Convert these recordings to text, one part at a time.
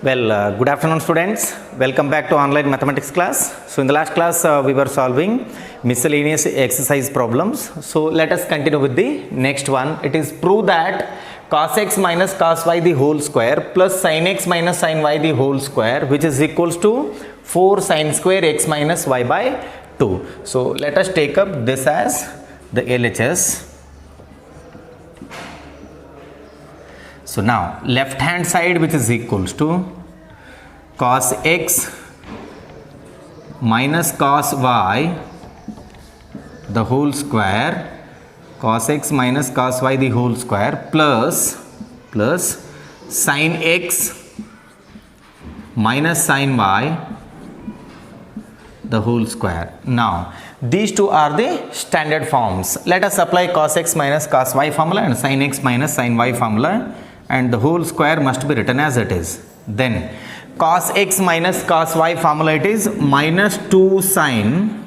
Good afternoon students. Welcome back to online mathematics class. So in the last class we were solving miscellaneous exercise problems. So let us continue with the next one. It is prove that cos x minus cos y the whole square plus sin x minus sin y the whole square, which is equals to 4 sin square x minus y by 2. So let us take up this as the LHS. So now left hand side, which is equals to cos x minus cos y the whole square, cos x minus cos y the whole square plus sin x minus sin y the whole square. Now these two are the standard forms. Let us apply cos x minus cos y formula and sin x minus sin y formula, and the whole square must be written as it is. Then cos x minus cos y formula, it is minus 2 sin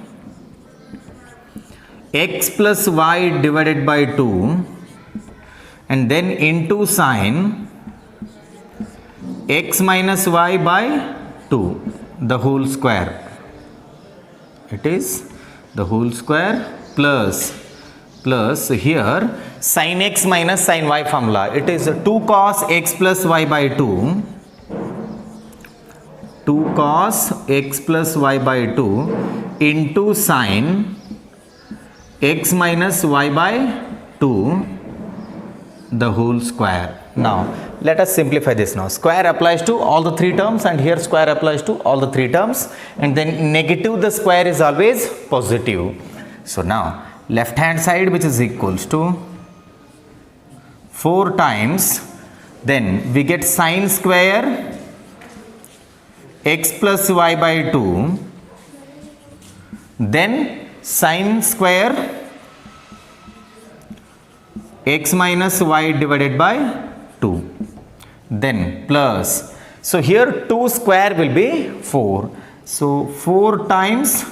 x plus y divided by 2 and then into sin x minus y by 2 the whole square. It is the whole square plus here sin x minus sin y formula, it is 2 cos x plus y by 2, 2 cos x plus y by 2 into sin x minus y by 2 the whole square. Now let us simplify this. Now square applies to all the three terms and here square applies to all the three terms, and then negative the square is always positive. So now left hand side, which is equals to 4 times, then we get sin square x plus y by 2, then sin square x minus y divided by 2, then plus, so here 2 square will be 4, so 4 times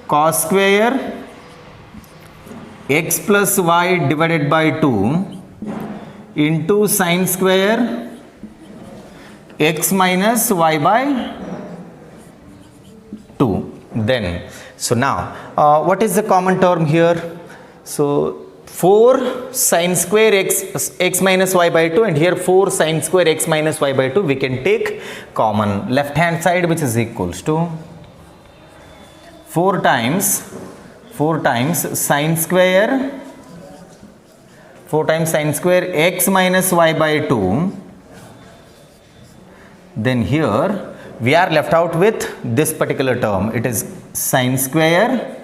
cos square x plus y divided by 2 into sin square x minus y by 2. Then so now what is the common term here? So 4 sin square x minus y by 2 and here 4 sin square x minus y by 2 we can take common. Left hand side, which is equals to 4 times sin square x minus y by 2, then here we are left out with this particular term, it is sin square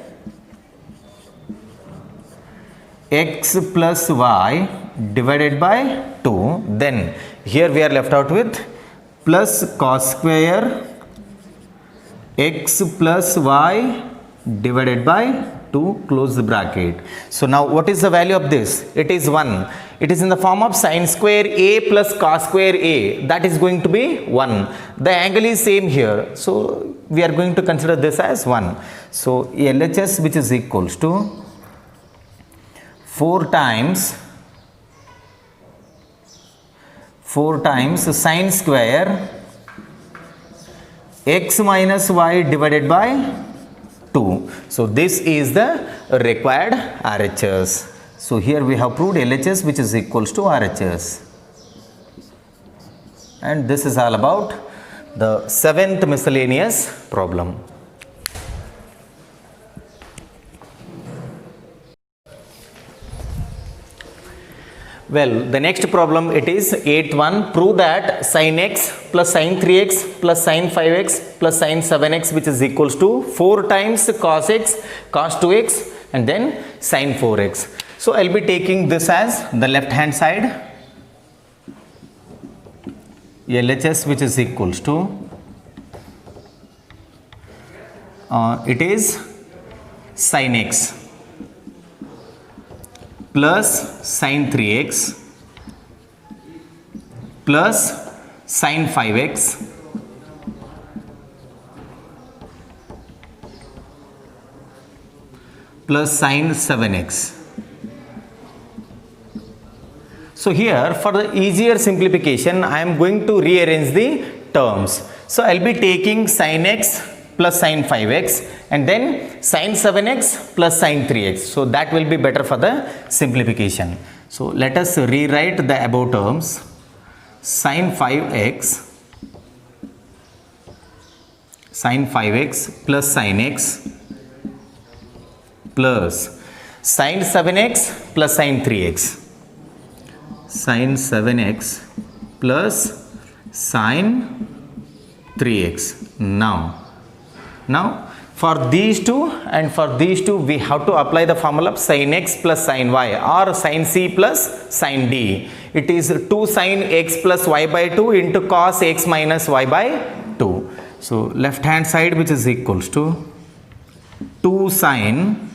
x plus y divided by 2, then here we are left out with plus cos square x plus y divided by 2, close the bracket. So now what is the value of this? It is 1. It is in the form of sin square a plus cos square a, that is going to be 1. The angle is same here, so we are going to consider this as 1. So LHS, which is equals to 4 times sin square x minus y divided by 2. So this is the required RHS. So here we have proved LHS, which is equals to RHS. And this is all about the 7th miscellaneous problem. Well, the next problem, it is 8th one. Prove that sin x plus sin 3x plus sin 5x plus sin 7x, which is equals to 4 times cos x, cos 2x and then sin 4x. So I'll be taking this as the left hand side, LHS, which is equals to it is sin x plus sin 3x plus sin 5x plus sin 7x. So here for the easier simplification I am going to rearrange the terms. So I'll be taking sin x plus sin 5x and then sin 7x plus sin 3x. So that will be better for the simplification. So let us rewrite the above terms. Sin 5x plus sin x plus sin 7x plus sin 3x. Sin 7x plus sin 3x. Now for these two and for these two we have to apply the formula of sin x plus sin y or sin c plus sin d. It is 2 sin x plus y by 2 into cos x minus y by 2. So left hand side, which is equals to 2 sin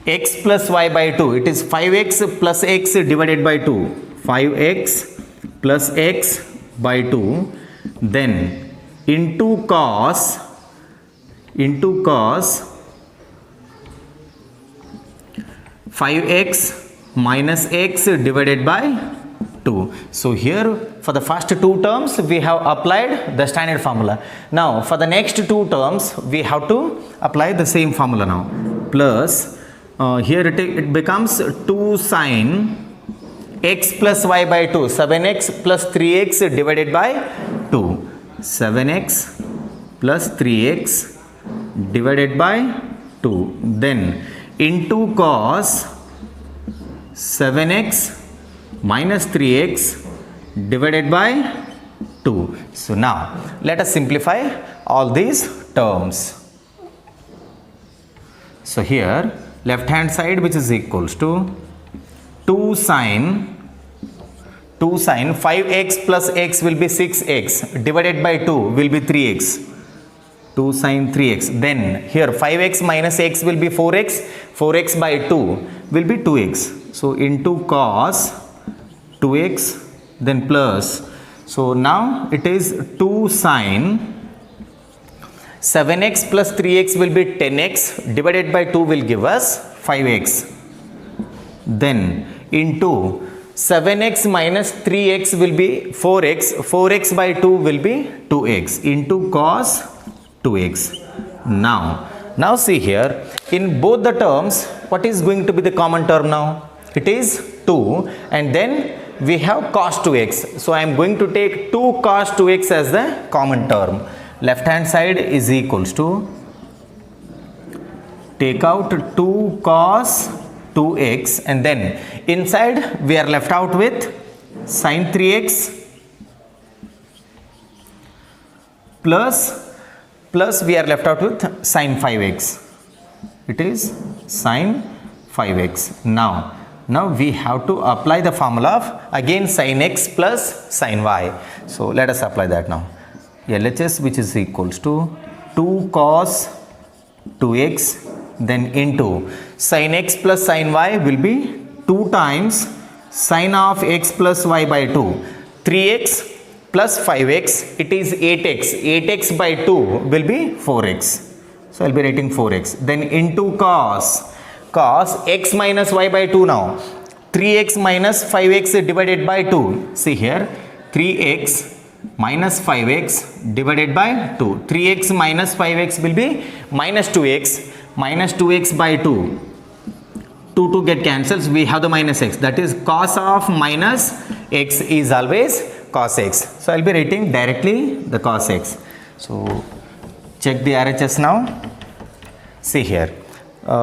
x plus y by 2. It is 5x plus x divided by 2. 5x plus x by 2. Then into cos 5x minus x divided by 2. So here for the first two terms we have applied the standard formula. Now for the next two terms we have to apply the same formula now. Plus here it becomes 2 sin x plus y by 2. 7x plus 3x divided by 2. 7x plus 3x divided by 2. Then into cos 7x minus 3x divided by 2. So now let us simplify all these terms. So here left hand side, which is equals to 2 sin 5x plus x will be 6x divided by 2 will be 3x. 2 sin 3x. Then here 5x minus x will be 4x. 4x by 2 will be 2x. So into cos 2x, then plus. So now it is 2 sin 7x plus 3x will be 10x divided by 2 will give us 5x. Then into 7x minus 3x will be 4x. 4x by 2 will be 2x into cos 2x. Now see here, in both the terms, what is going to be the common term now? It is 2 and then we have cos 2x. So I am going to take 2 cos 2x as the common term. Left hand side is equals to, take out 2 cos 2x and then inside we are left out with sin 3x plus we are left out with sin 5x. It is sin 5x. Now we have to apply the formula of again sin x plus sin y. So let us apply that now. LHS, which is equals to 2 cos 2x then into sin x plus sin y will be 2 times sin of x plus y by 2. 3x plus 5x, it is 8x. 8x by 2 will be 4x. So I will be writing 4x. Then into cos x minus y by 2 now. 3x minus 5x divided by 2. See here, 3x minus 5x divided by 2. 3x minus 5x will be minus 2x. Minus 2x by 2. 2 get cancels. We have the minus x. That is cos of minus x is always cos x. So I will be writing directly the cos x. So check the RHS now. See here.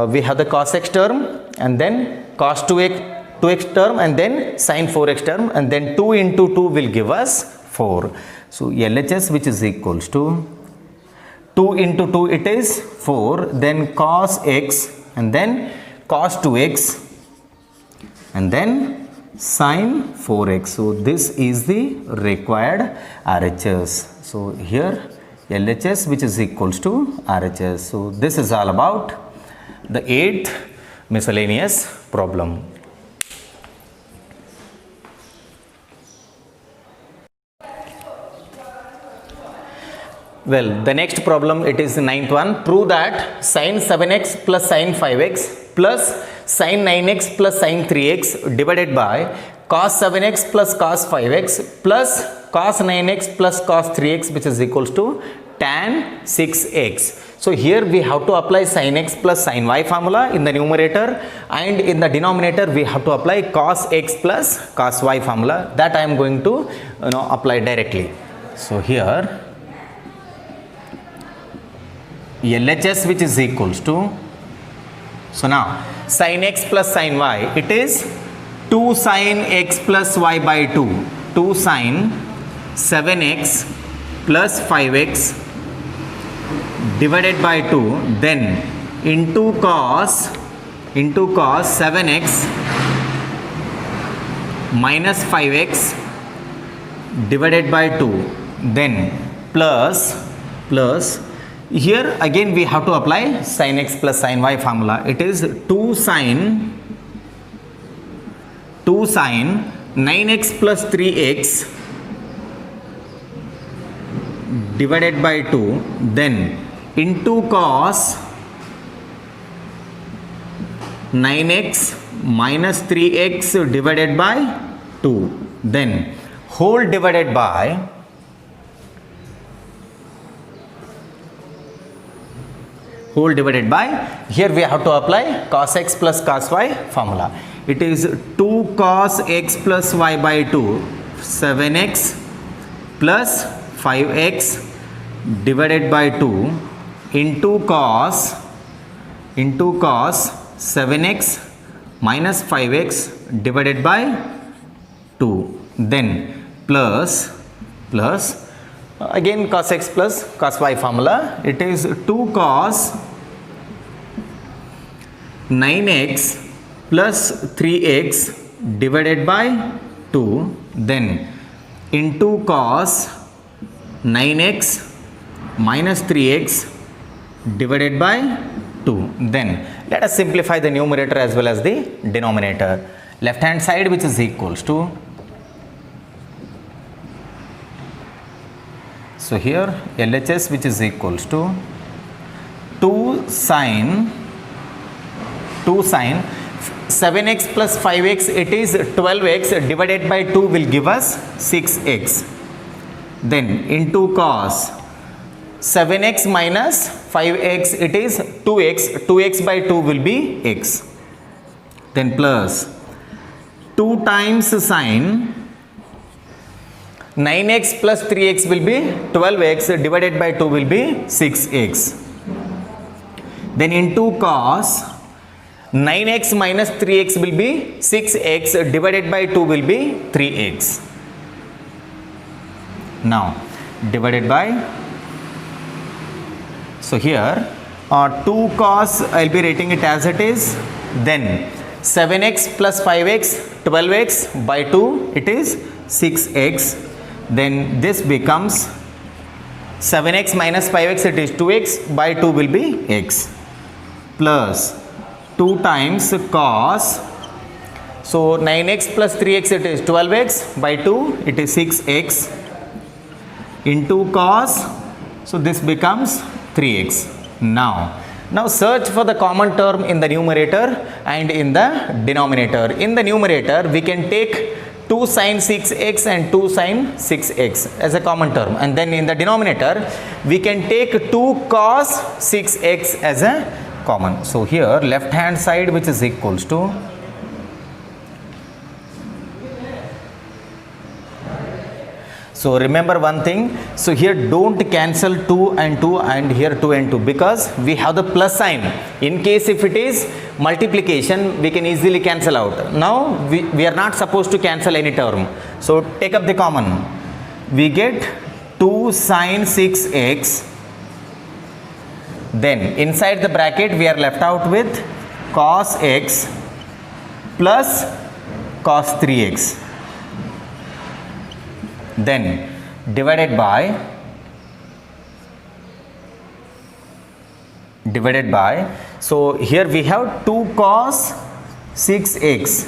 We have the cos x term and then cos 2x term and then sin 4x term and then 2 into 2 will give us 4. So LHS, which is equals to 2 into 2 it is 4, then cos x and then cos 2x and then sin 4x. So this is the required RHS. So here LHS, which is equals to RHS. So this is all about the 8th miscellaneous problem. Well, the next problem, it is the 9th one. Prove that sin 7x plus sin 5x plus sin 9x plus sin 3x divided by cos 7x plus cos 5x plus cos 9x plus cos 3x, which is equals to tan 6x. So here we have to apply sin x plus sin y formula in the numerator, and in the denominator we have to apply cos x plus cos y formula. That I am going to apply directly. So here LHS, which is equals to, so now sin x plus sin y, it is 2 sin x plus y by 2, 2 sin 7x plus 5x divided by 2, then into cos 7x minus 5x divided by 2, then plus here again we have to apply sin x plus sin y formula. It is 2 sin 9x plus 3x divided by 2, then into cos 9x minus 3x divided by 2, then whole divided by here we have to apply cos x plus cos y formula. It is 2 cos x plus y by 2, 7x plus 5x divided by 2 into cos 7x minus 5x divided by 2, then plus again cos x plus cos y formula. It is 2 cos 9x plus 3x divided by 2, then into cos 9x minus 3x divided by 2. Then let us simplify the numerator as well as the denominator. Left hand side, which is equals to, so here LHS, which is equals to 2 sin 7x plus 5x, it is 12x divided by 2 will give us 6x, then into cos 7x minus 5x, it is 2x by 2 will be x, then plus 2 times sin 9x plus 3x will be 12x divided by 2 will be 6x, then into cos 9x minus 3x will be 6x divided by 2 will be 3x. Now divided by, so here 2 cos, I will be writing it as it is, then 7x plus 5x 12x by 2, it is 6x, then this becomes 7x minus 5x, it is 2x by 2 will be x, plus 2 times cos, so 9x plus 3x, it is 12x by 2, it is 6x, into cos, so this becomes 3x. Now search for the common term in the numerator and in the denominator. In the numerator we can take 2 sin 6x and 2 sin 6x as a common term, and then in the denominator we can take 2 cos 6x as a common. So here left hand side, which is equals to, so remember one thing, so here don't cancel 2 and 2 and here 2 and 2, because we have the plus sign. In case if it is multiplication, we can easily cancel out. Now we are not supposed to cancel any term, so take up the common. We get 2 sin 6x, then inside the bracket we are left out with cos x plus cos 3x, then divided by, so here we have 2 cos 6x,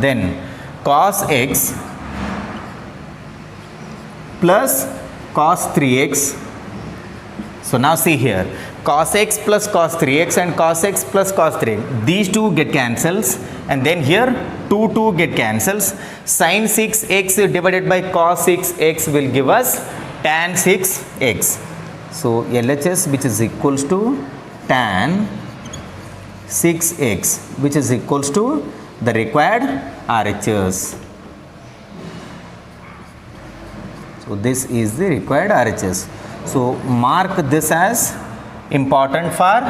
then cos x plus cos 3x. So now see here, cos x plus cos 3x and cos x plus cos 3x, these two get cancels, and then here 2 2 get cancels. Sin 6x divided by cos 6x will give us tan 6x. So LHS, which is equals to tan 6x, which is equals to the required RHS. So this is the required RHS. So mark this as important for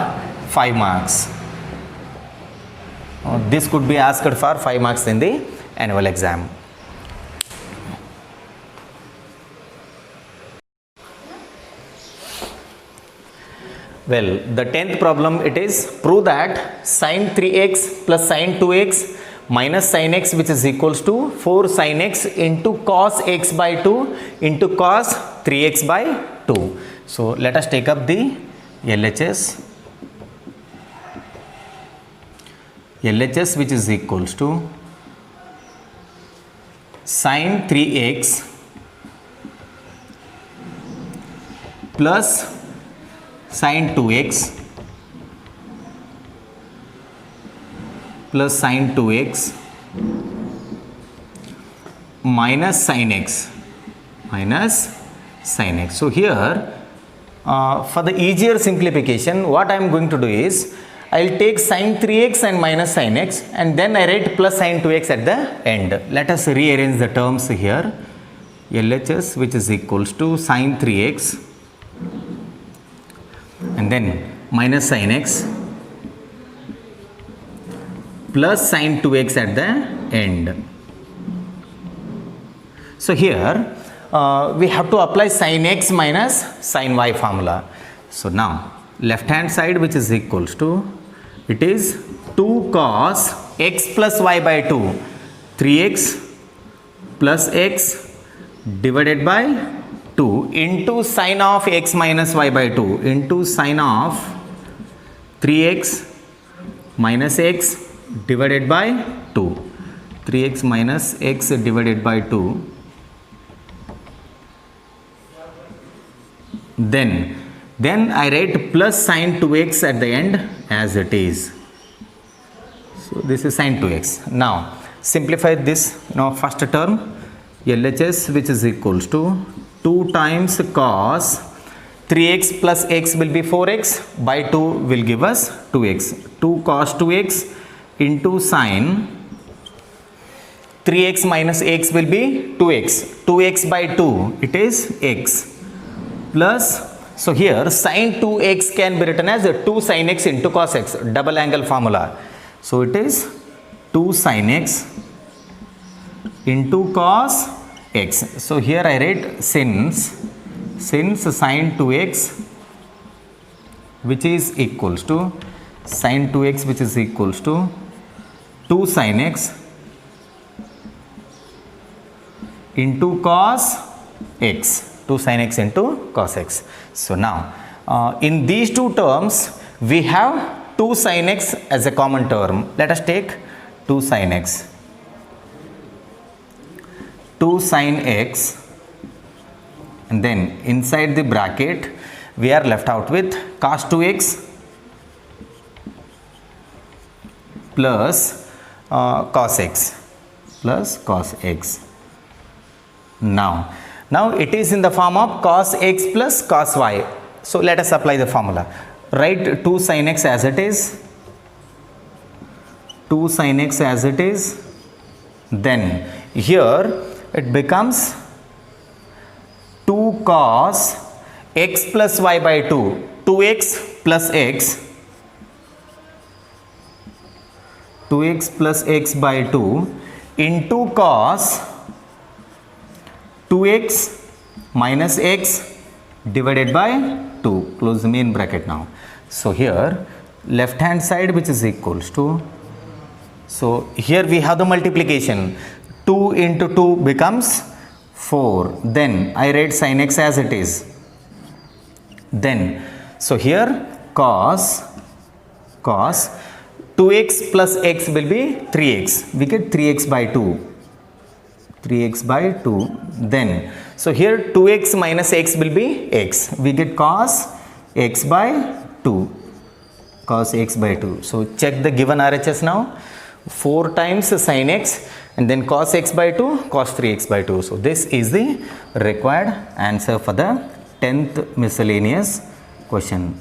5 marks. This could be asked for 5 marks in the annual exam. Well, the 10th problem, it is prove that sin 3x plus sin 2x minus sin x, which is equals to 4 sin x into cos x by 2 into cos 3x by 2. So let us take up the LHS. LHS, which is equals to sin 3x plus sin 2x plus sin 2x minus sin x minus sin x. So here for the easier simplification, what I am going to do is I will take sin 3x and minus sin x, and then I write plus sin 2x at the end. Let us rearrange the terms here. LHS, which is equals to sin 3x and then minus sin x plus sin 2x at the end. So here we have to apply sin x minus sin y formula. So now left hand side, which is equals to, it is 2 cos x plus y by 2, 3x plus x divided by 2 into sin of x minus y by 2 into sin of 3x minus x divided by 2, 3x minus x divided by 2. Then I write plus sin 2x at the end as it is. So this is sin 2x. Now simplify this. Now first term, LHS, which is equals to 2 times cos 3x plus x will be 4x by 2 will give us 2x. 2 cos 2x into sin 3x minus x will be 2x. 2x by 2, it is x plus, so here sin 2x can be written as 2 sin x into cos x, double angle formula. So it is 2 sin x into cos x. So here I write since sin 2x, which is equals to sin 2x, which is equals to 2 sin x into cos x, 2 sin x into cos x. So now in these two terms we have 2 sin x as a common term. Let us take 2 sin x. 2 sin x, and then inside the bracket we are left out with cos 2x plus cos x plus cos x. Now it is in the form of cos x plus cos y. So let us apply the formula. Write 2 sin x as it is, 2 sin x as it is. Then here it becomes 2 cos x plus y by 2, 2x plus x, 2x plus x by 2 into cos 2x minus x divided by 2, close the main bracket now. So here left hand side, which is equals to, so here we have the multiplication, 2 into 2 becomes 4. Then I write sin x as it is. Then so here cos 2x plus x will be 3x. We get 3x by 2. 3x by 2. Then so here 2x minus x will be x. We get cos x by 2. Cos x by 2. So check the given RHS now. 4 times sin x and then cos x by 2, cos 3x by 2. So this is the required answer for the 10th miscellaneous question.